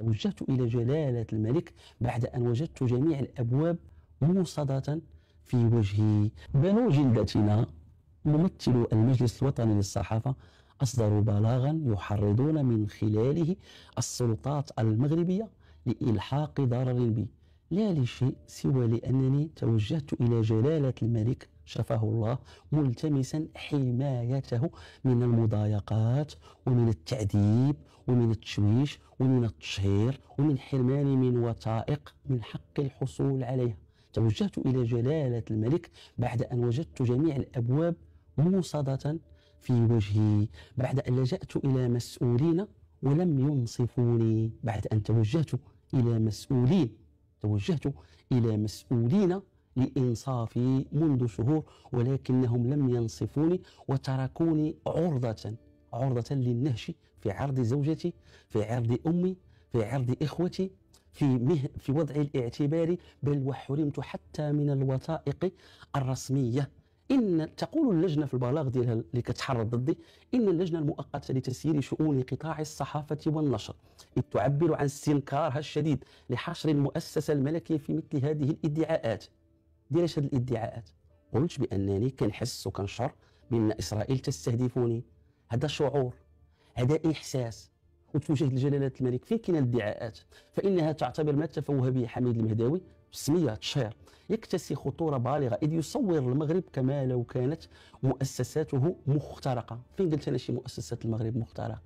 توجهت إلى جلالة الملك بعد أن وجدت جميع الأبواب موصدة في وجهي. بنو جلدتنا ممثلو المجلس الوطني للصحافة أصدروا بلاغا يحرضون من خلاله السلطات المغربية لإلحاق ضرر بي، لا لشيء سوى لأنني توجهت إلى جلالة الملك شفاه الله ملتمسا حمايته من المضايقات ومن التعذيب ومن التشويش ومن التشهير ومن حرماني من وثائق من حق الحصول عليها. توجهت إلى جلالة الملك بعد أن وجدت جميع الأبواب موصدة في وجهي، بعد أن لجأت إلى مسؤولين ولم ينصفوني، بعد أن توجهت إلى مسؤولين لإنصافي منذ شهور ولكنهم لم ينصفوني وتركوني عرضة للنهش في عرض زوجتي، في عرض أمي، في عرض إخوتي، في وضع الاعتبار، بل وحرمت حتى من الوثائق الرسمية. تقول اللجنة في البلاغ ديالها اللي كتحرض ضدي إن اللجنة المؤقتة لتسيير شؤون قطاع الصحافة والنشر إذ تعبر عن استنكارها الشديد لحشر المؤسسة الملكية في مثل هذه الادعاءات. ديالاش هذه الادعاءات؟ قلت بأنني كنحس وكنشعر بأن إسرائيل تستهدفني. هذا شعور، هذا إحساس. وتوجه لجلالة الملك فين كاين الادعاءات؟ فإنها تعتبر ما تفوه به حميد المهداوي بسمية تشهير يكتسي خطورة بالغة، إذ يصور المغرب كما لو كانت مؤسساته مخترقة. فين قلت أنا شي مؤسسات المغرب مخترقة؟